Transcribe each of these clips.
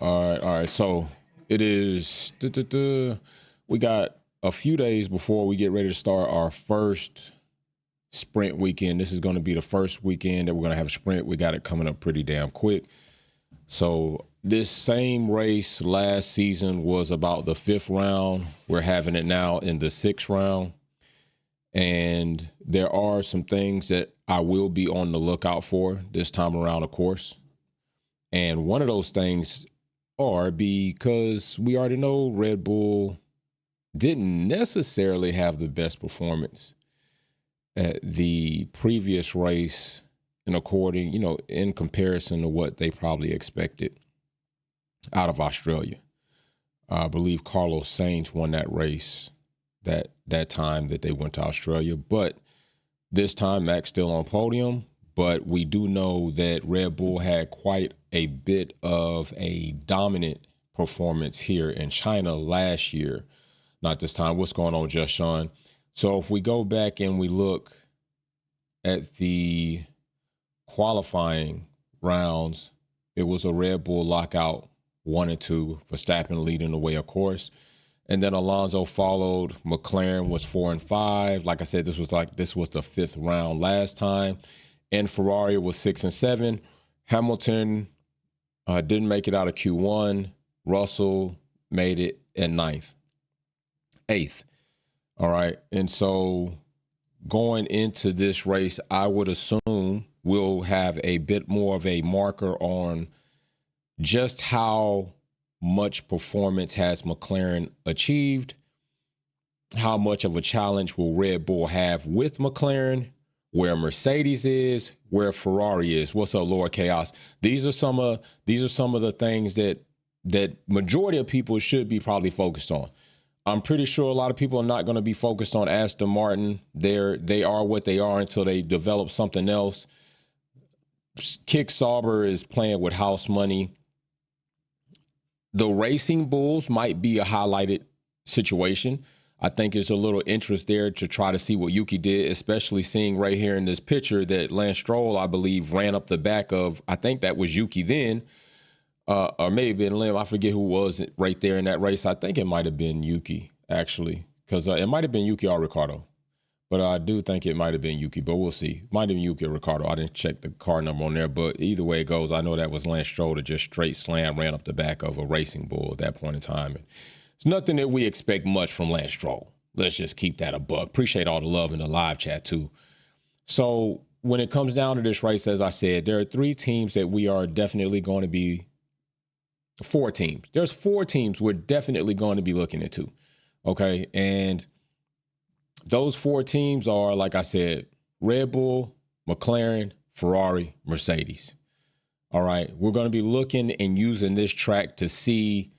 All right. So it is. We got a few days before we get ready to start our first sprint weekend. This is going to be the first weekend that we're going to have a sprint. We got it coming up pretty damn quick. So this same race last season was about the 5th round. We're having it now in the 6th round. And there are some things that I will be on the lookout for this time around, of course. And one of those things are because we already know Red Bull didn't necessarily have the best performance at the previous race in comparison to what they probably expected out of Australia. I believe Carlos Sainz won that race that time that they went to Australia, but this time Max still on podium. But we do know that Red Bull had quite a bit of a dominant performance here in China last year. Not this time. What's going on, Just Sean? So if we go back and we look at the qualifying rounds, it was a Red Bull lockout 1 and 2. Verstappen leading the way, of course. And then Alonso followed. McLaren was 4 and 5. Like I said, this was the 5th round last time. And Ferrari was 6 and 7. Hamilton didn't make it out of Q1. Russell made it in 8th. All right. And so going into this race, I would assume we'll have a bit more of a marker on just how much performance has McLaren achieved. How much of a challenge will Red Bull have with McLaren? Where Mercedes is, where Ferrari is. What's up, Lord Chaos? These are some of the things that majority of people should be probably focused on. I'm pretty sure a lot of people are not going to be focused on Aston Martin. They are what they are until they develop something else. Kick Sauber is playing with house money. The Racing Bulls might be a highlighted situation. I think there's a little interest there to try to see what Yuki did, especially seeing right here in this picture that Lance Stroll, I believe, ran up the back of, I think that was Yuki then, or maybe been Lim. I forget who was right there in that race. I think it might have been Yuki, actually, because it might have been Yuki or Ricardo. But I do think it might have been Yuki, but we'll see. Might have been Yuki or Ricardo. I didn't check the car number on there, but either way it goes, I know that was Lance Stroll that just straight slam ran up the back of a Racing Bull at that point in time. And it's nothing that we expect much from Lance Stroll. Let's just keep that a buck. Appreciate all the love in the live chat, too. So when it comes down to this race, as I said, there are 3 teams that we are definitely going to be, 4 teams. There's 4 teams we're definitely going to be looking into, okay? And those 4 teams are, like I said, Red Bull, McLaren, Ferrari, Mercedes. All right, we're going to be looking and using this track to see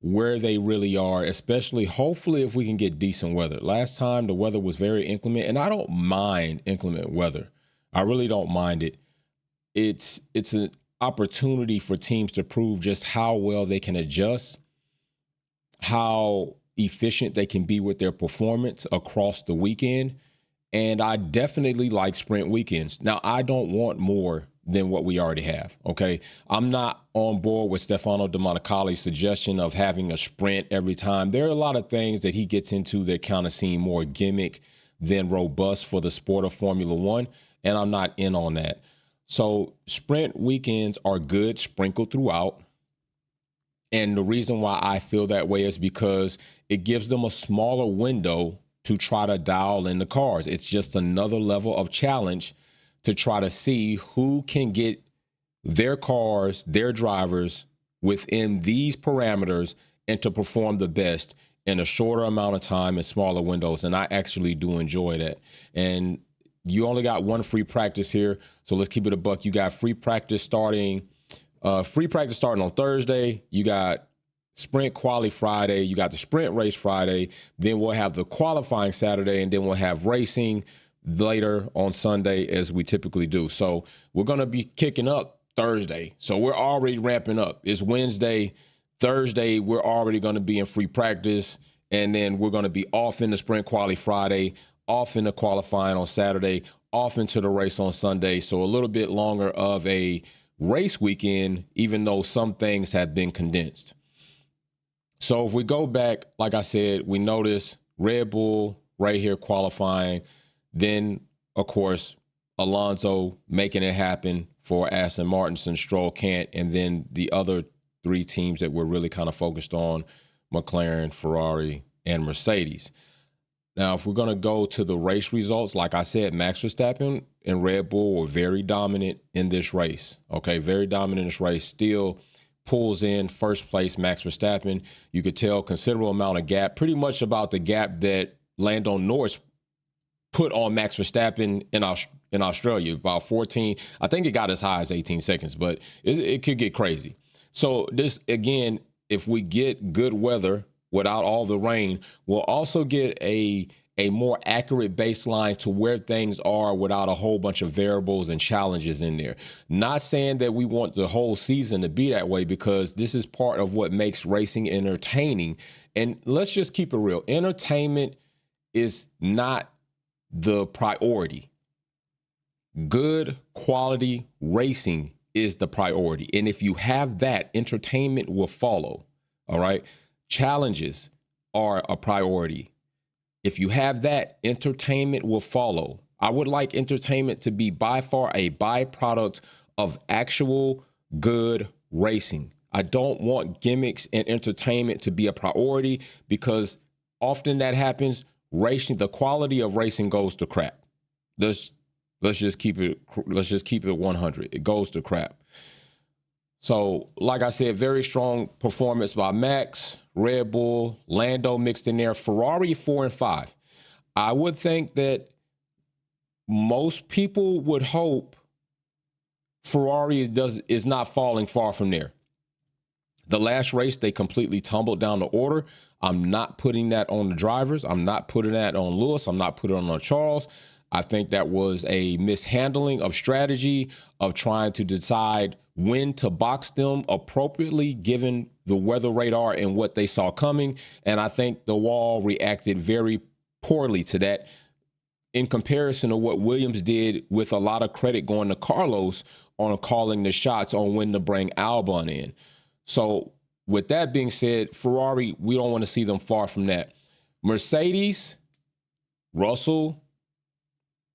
where they really are, especially hopefully if we can get decent weather. Last time the weather was very inclement, and I don't mind inclement weather. I really don't mind it. It's an opportunity for teams to prove just how well they can adjust, how efficient they can be with their performance across the weekend. And I definitely like sprint weekends. Now, I don't want more than what we already have, okay? I'm not on board with Stefano Domenicali's suggestion of having a sprint every time. There are a lot of things that he gets into that kind of seem more gimmick than robust for the sport of Formula One, and I'm not in on that. So sprint weekends are good sprinkled throughout. And the reason why I feel that way is because it gives them a smaller window to try to dial in the cars. It's just another level of challenge to try to see who can get their cars, their drivers within these parameters and to perform the best in a shorter amount of time and smaller windows. And I actually do enjoy that. And you only got 1 free practice here. So let's keep it a buck. You got free practice starting on Thursday. You got sprint quali Friday. You got the sprint race Friday. Then we'll have the qualifying Saturday, and then we'll have racing later on Sunday as we typically do. So we're going to be kicking up Thursday. So we're already ramping up. It's Wednesday. Thursday, we're already going to be in free practice. And then we're going to be off in the sprint quali Friday, off in the qualifying on Saturday, off into the race on Sunday. So a little bit longer of a race weekend, even though some things have been condensed. So if we go back, like I said, we notice Red Bull right here qualifying. Then, of course, Alonso making it happen for Aston Martin, Stroll can't. And then the other three teams that we're really kind of focused on, McLaren, Ferrari, and Mercedes. Now, if we're going to go to the race results, like I said, Max Verstappen and Red Bull were very dominant in this race. Okay, very dominant in this race. Still pulls in first place Max Verstappen. You could tell considerable amount of gap, pretty much about the gap that Lando Norris put on Max Verstappen in Australia, about 14. I think it got as high as 18 seconds, but it could get crazy. So this, again, if we get good weather without all the rain, we'll also get a more accurate baseline to where things are without a whole bunch of variables and challenges in there. Not saying that we want the whole season to be that way, because this is part of what makes racing entertaining. And let's just keep it real. Entertainment is not the priority. Good quality racing is the priority. And if you have that, entertainment will follow. All right. Challenges are a priority. If you have that, entertainment will follow. I would like entertainment to be by far a byproduct of actual good racing. I don't want gimmicks and entertainment to be a priority, because often that happens. Racing, the quality of racing goes to crap. Let's just keep it 100. It goes to crap. So, like I said, very strong performance by Max, Red Bull, Lando mixed in there, Ferrari 4 and 5. I would think that most people would hope Ferrari is not falling far from there. The last race, they completely tumbled down the order. I'm not putting that on the drivers. I'm not putting that on Lewis. I'm not putting it on Charles. I think that was a mishandling of strategy, of trying to decide when to box them appropriately, given the weather radar and what they saw coming. And I think the wall reacted very poorly to that, in comparison to what Williams did, with a lot of credit going to Carlos on calling the shots on when to bring Albon in. So with that being said, Ferrari, we don't want to see them far from that. Mercedes, Russell,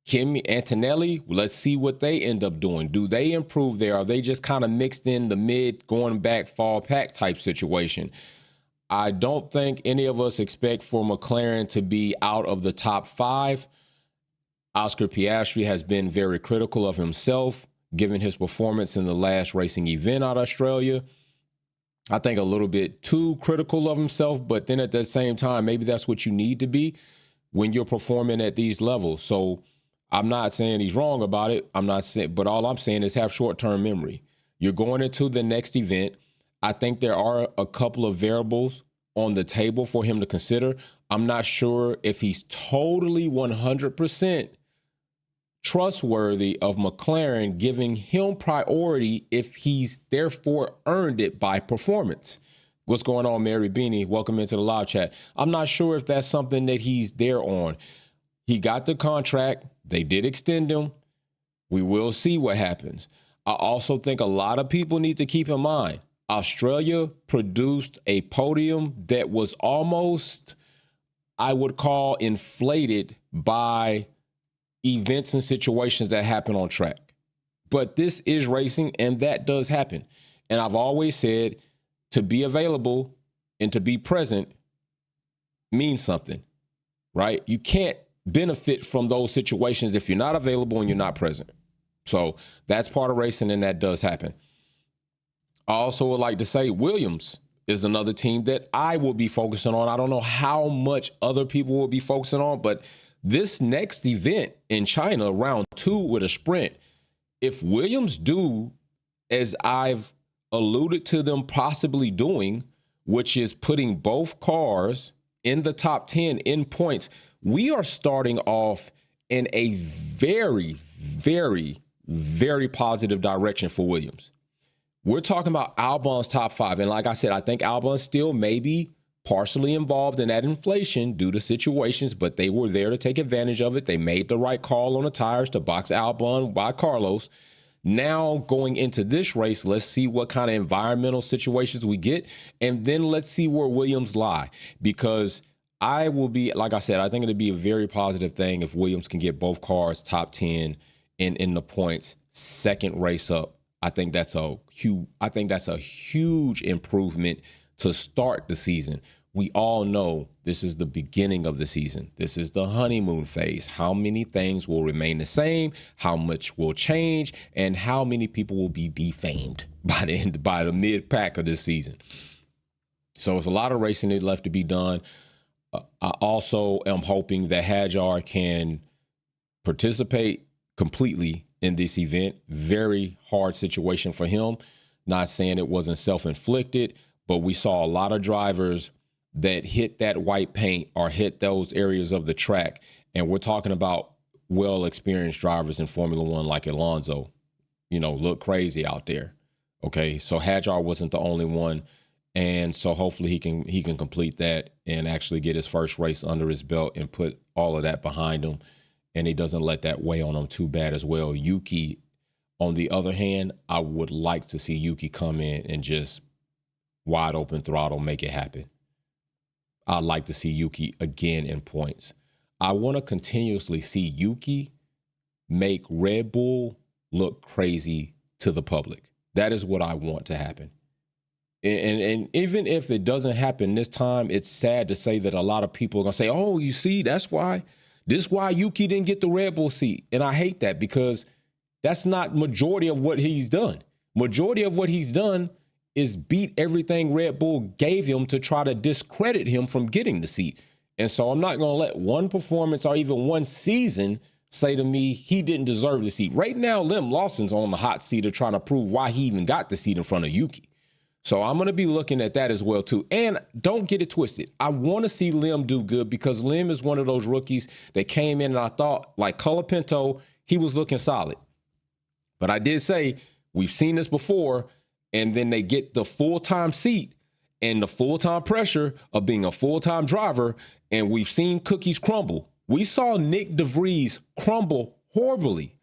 Kimi, Antonelli, let's see what they end up doing. Do they improve there? Are they just kind of mixed in the mid, going back, fall pack type situation? I don't think any of us expect for McLaren to be out of the top 5. Oscar Piastri has been very critical of himself, given his performance in the last racing event out of Australia. I think a little bit too critical of himself, but then at the same time, maybe that's what you need to be when you're performing at these levels. So I'm not saying he's wrong about it. I'm not saying, but all I'm saying is have short-term memory. You're going into the next event. I think there are a couple of variables on the table for him to consider. I'm not sure if he's totally 100% trustworthy of McLaren giving him priority if he's therefore earned it by performance. What's going on, Mary Beanie? Welcome into the live chat. I'm not sure if that's something that he's there on. He got the contract. They did extend him. We will see what happens. I also think a lot of people need to keep in mind, Australia produced a podium that was almost, I would call, inflated by events and situations that happen on track. But this is racing, and that does happen. And I've always said, to be available and to be present means something, right? You can't benefit from those situations if you're not available and you're not present. So that's part of racing, and that does happen. I also would like to say Williams is another team that I will be focusing on. I don't know how much other people will be focusing on, but this next event in China, round 2 with a sprint, if Williams do, as I've alluded to them possibly doing, which is putting both cars in the top 10 in points, we are starting off in a very, very, very positive direction for Williams. We're talking about Albon's top 5. And like I said, I think Albon still may be partially involved in that inflation due to situations, but they were there to take advantage of it. They made the right call on the tires to box Albon by Carlos. Now going into this race, let's see what kind of environmental situations we get. And then let's see where Williams lie, because I will be, like I said, I think it'd be a very positive thing if Williams can get both cars top 10 in the points, second race up. I think that's a huge improvement to start the season. We all know this is the beginning of the season. This is the honeymoon phase. How many things will remain the same? How much will change? And how many people will be defamed by the mid pack of this season? So it's a lot of racing that left to be done. I also am hoping that Hadjar can participate completely in this event. Very hard situation for him. Not saying it wasn't self-inflicted, but we saw a lot of drivers that hit that white paint or hit those areas of the track. And we're talking about well-experienced drivers in Formula One like Alonso, look crazy out there. Okay, so Hadjar wasn't the only one. And so hopefully he can complete that and actually get his first race under his belt and put all of that behind him. And he doesn't let that weigh on him too bad as well. Yuki, on the other hand, I would like to see Yuki come in and just wide open throttle, make it happen. I'd like to see Yuki again in points. I want to continuously see Yuki make Red Bull look crazy to the public. That is what I want to happen. And even if it doesn't happen this time, it's sad to say that a lot of people are going to say, oh, you see, this is why Yuki didn't get the Red Bull seat. And I hate that, because that's not majority of what he's done. Majority of what he's done is beat everything Red Bull gave him to try to discredit him from getting the seat. And so I'm not going to let one performance or even one season say to me he didn't deserve the seat. Right now, Liam Lawson's on the hot seat of trying to prove why he even got the seat in front of Yuki. So I'm going to be looking at that as well, too. And don't get it twisted. I want to see Lim do good, because Lim is one of those rookies that came in and I thought, like Colapinto, he was looking solid. But I did say we've seen this before, and then they get the full-time seat and the full-time pressure of being a full-time driver, and we've seen cookies crumble. We saw Nick DeVries crumble horribly.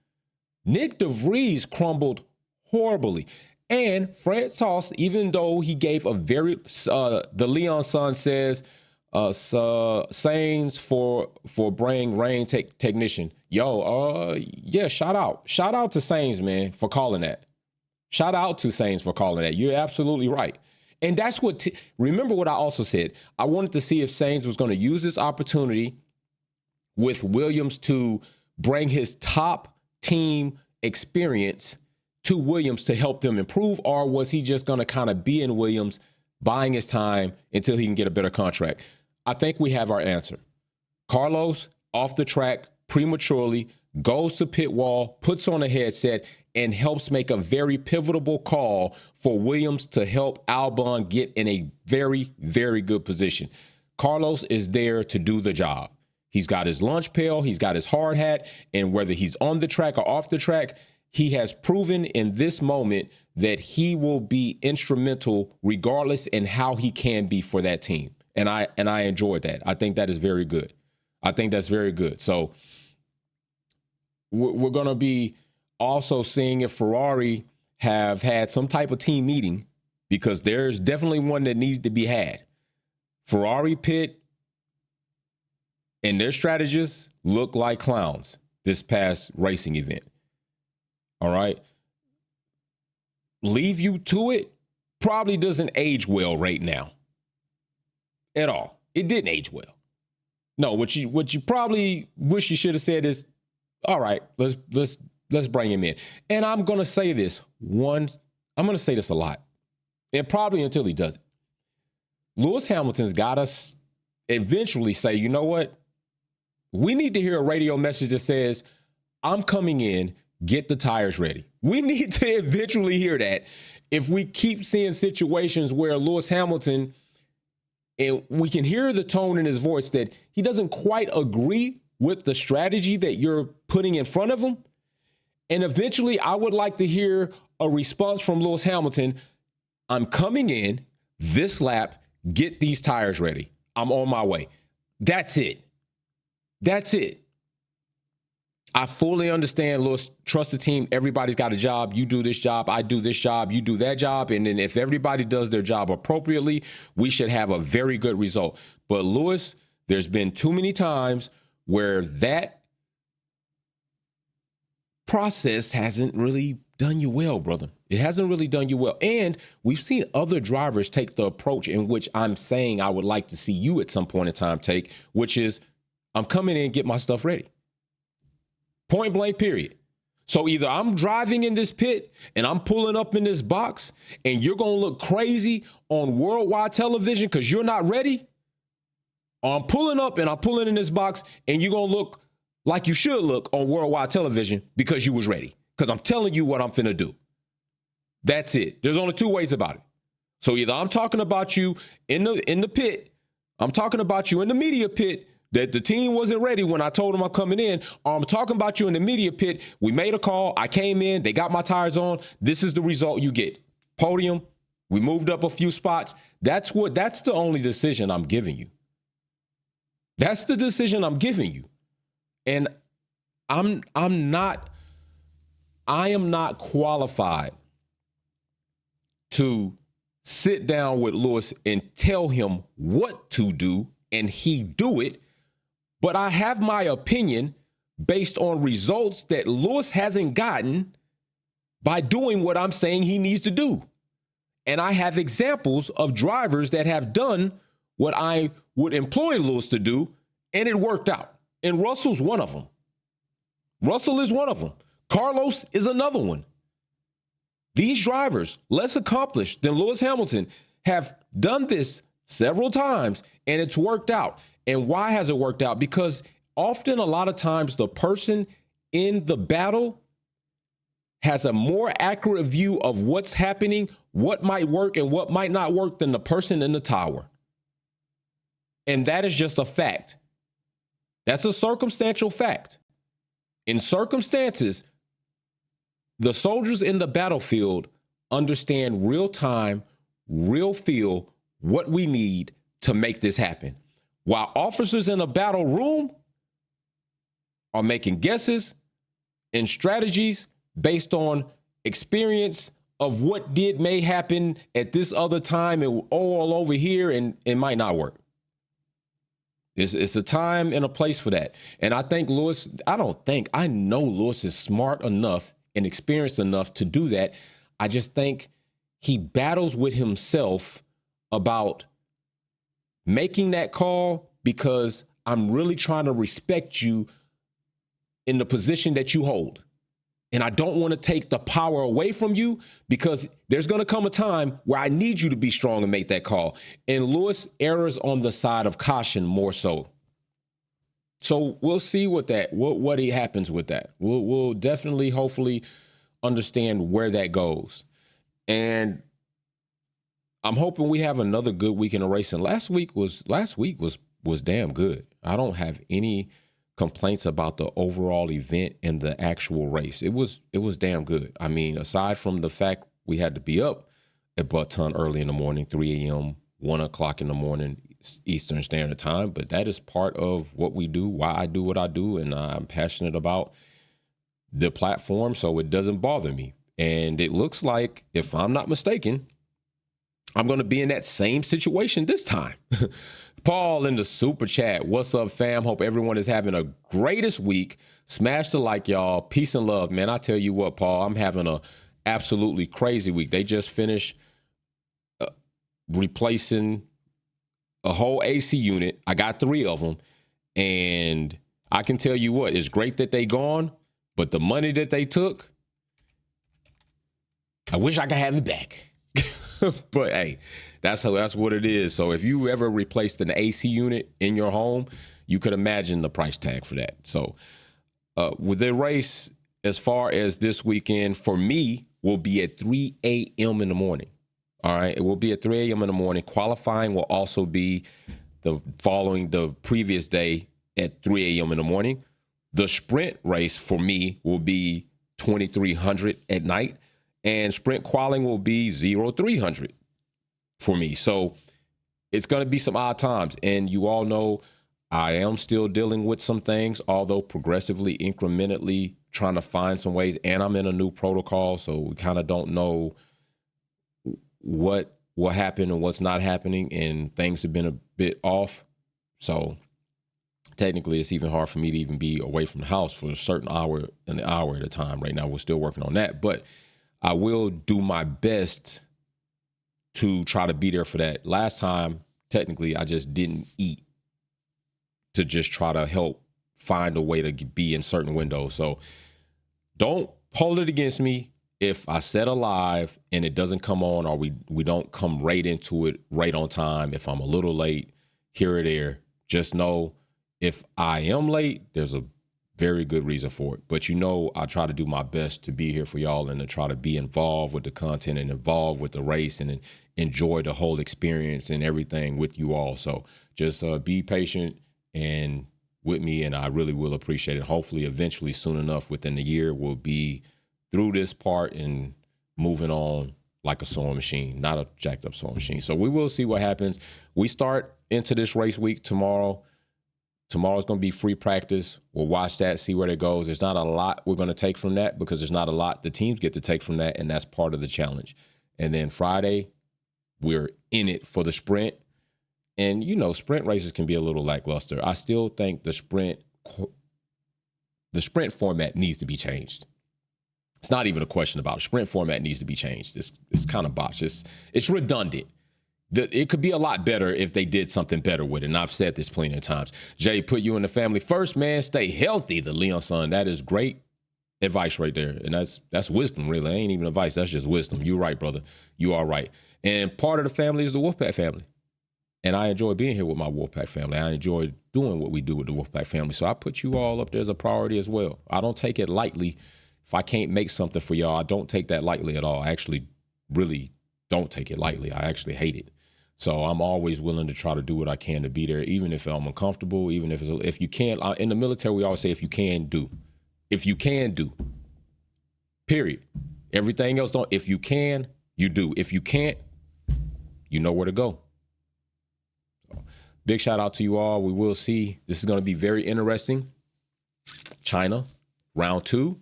Nick DeVries crumbled horribly. And Francois, even though he gave a very, the Leon son says, Sainz for bring rain technician. Yeah, shout out to Sainz, man, for calling that. Shout out to Sainz for calling that. You're absolutely right. And that's what, remember what I also said. I wanted to see if Sainz was going to use this opportunity with Williams to bring his top team experience to Williams to help them improve, or was he just going to kind of be in Williams, buying his time until he can get a better contract? I think we have our answer. Carlos, off the track prematurely, goes to pit wall, puts on a headset, and helps make a very pivotal call for Williams to help Albon get in a very, very good position. Carlos is there to do the job. He's got his lunch pail, he's got his hard hat, and whether he's on the track or off the track, he has proven in this moment that he will be instrumental regardless in how he can be for that team. And I enjoyed that. I think that is very good. I think that's very good. So we're going to be also seeing if Ferrari have had some type of team meeting, because there's definitely one that needs to be had. Ferrari pit and their strategists look like clowns this past racing event. All right. Leave you to it probably doesn't age well right now at all. It didn't age well. No, what you probably wish you should have said is, all right, let's bring him in. And I'm going to say this once. I'm going to say this a lot, and probably until he does it. Lewis Hamilton's got us eventually say, you know what? We need to hear a radio message that says, I'm coming in, get the tires ready. We need to eventually hear that. If we keep seeing situations where Lewis Hamilton, and we can hear the tone in his voice that he doesn't quite agree with the strategy that you're putting in front of him. And eventually I would like to hear a response from Lewis Hamilton. I'm coming in this lap, get these tires ready. I'm on my way. That's it. That's it. I fully understand, Lewis, trust the team. Everybody's got a job. You do this job. I do this job. You do that job. And then if everybody does their job appropriately, we should have a very good result. But, Lewis, there's been too many times where that process hasn't really done you well, brother. It hasn't really done you well. And we've seen other drivers take the approach in which I'm saying I would like to see you at some point in time take, which is I'm coming in and get my stuff ready. Point blank, period. So either I'm driving in this pit and I'm pulling up in this box and you're going to look crazy on worldwide television because you're not ready, or I'm pulling up and I'm pulling in this box and you're going to look like you should look on worldwide television because you was ready. Because I'm telling you what I'm finna do. That's it. There's only two ways about it. So either I'm talking about you in the pit, I'm talking about you in the media pit, that the team wasn't ready when I told them I'm coming in, or I'm talking about you in the media pit. We made a call. I came in. They got my tires on. This is the result you get. Podium. We moved up a few spots. That's the only decision I'm giving you. That's the decision I'm giving you. And I am not qualified to sit down with Lewis and tell him what to do and he do it. But I have my opinion based on results that Lewis hasn't gotten by doing what I'm saying he needs to do. And I have examples of drivers that have done what I would employ Lewis to do, and it worked out. And Russell's one of them. Russell is one of them. Carlos is another one. These drivers, less accomplished than Lewis Hamilton, have done this several times, and it's worked out. And why has it worked out? Because often, a lot of times, the person in the battle has a more accurate view of what's happening, what might work and what might not work than the person in the tower. And that is just a fact. That's a circumstantial fact. In circumstances, the soldiers in the battlefield understand real time, real feel what we need to make this happen. While officers in a battle room are making guesses and strategies based on experience of what may happen at this other time and all over here, and it might not work. It's a time and a place for that. And I think Lewis, I know Lewis is smart enough and experienced enough to do that. I just think he battles with himself about making that call because I'm really trying to respect you in the position that you hold. And I don't want to take the power away from you because there's going to come a time where I need you to be strong and make that call. And Lewis errs on the side of caution more so. So we'll see what happens with that. We'll definitely, hopefully, understand where that goes. And I'm hoping we have another good weekend of racing. Last week was damn good. I don't have any complaints about the overall event and the actual race. It was damn good. I mean, aside from the fact we had to be up at Button early in the morning, 3 a.m., 1 o'clock in the morning, Eastern Standard Time, but that is part of what we do, why I do what I do, and I'm passionate about the platform, so it doesn't bother me. And it looks like, if I'm not mistaken, I'm going to be in that same situation this time. Paul in the super chat. What's up, fam? Hope everyone is having a greatest week. Smash the like, y'all. Peace and love, man. I tell you what, Paul, I'm having a absolutely crazy week. They just finished replacing a whole AC unit. I got 3 of them. And I can tell you what, it's great that they gone, but the money that they took, I wish I could have it back. But hey, that's what it is. So if you ever replaced an AC unit in your home, you could imagine the price tag for that. So with the race, as far as this weekend, for me, will be at 3 a.m. in the morning. All right, it will be at 3 a.m. in the morning. Qualifying will also be following the previous day at 3 a.m. in the morning. The sprint race for me will be 2300 at night. And sprint qualing will be 0300 for me. So it's going to be some odd times. And you all know I am still dealing with some things, although progressively, incrementally trying to find some ways. And I'm in a new protocol, so we kind of don't know what happened and what's not happening, and things have been a bit off. So technically, it's even hard for me to even be away from the house for a certain hour and an hour at a time. Right now, we're still working on that, but I will do my best to try to be there for that. Last time, technically, I just didn't eat to just try to help find a way to be in certain windows. So don't hold it against me if I set a live and it doesn't come on, or we don't come right into it right on time. If I'm a little late here or there, just know if I am late, there's a very good reason for it. But I try to do my best to be here for y'all and to try to be involved with the content and involved with the race and enjoy the whole experience and everything with you all. So just be patient and with me, and I really will appreciate it. Hopefully, eventually, soon enough, within the year, we'll be through this part and moving on like a sewing machine, not a jacked up sewing machine. So we will see what happens. We start into this race week tomorrow. Tomorrow's going to be free practice. We'll watch that, see where it goes. There's not a lot we're going to take from that, because there's not a lot the teams get to take from that, and that's part of the challenge. And then Friday, we're in it for the sprint. And, sprint races can be a little lackluster. I still think the sprint format needs to be changed. It's not even a question about it. Sprint format needs to be changed. It's kind of botched. It's redundant. It could be a lot better if they did something better with it. And I've said this plenty of times. Jay, put you in the family first, man. Stay healthy. The Leon son. That is great advice right there. And that's wisdom, really. It ain't even advice. That's just wisdom. You're right, brother. You are right. And part of the family is the Wolfpack family. And I enjoy being here with my Wolfpack family. I enjoy doing what we do with the Wolfpack family. So I put you all up there as a priority as well. I don't take it lightly. If I can't make something for y'all, I don't take that lightly at all. I actually really don't take it lightly. I actually hate it. So I'm always willing to try to do what I can to be there, even if I'm uncomfortable, even if you can't. In the military, we always say, if you can, do. If you can, do. Period. Everything else don't. If you can, you do. If you can't, you know where to go. So, big shout out to you all. We will see. This is going to be very interesting. China, round 2,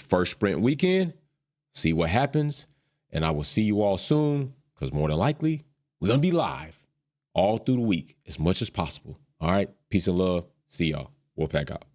first sprint weekend. See what happens. And I will see you all soon, because more than likely, we're going to be live all through the week as much as possible. All right. Peace and love. See y'all. Wolfpack out.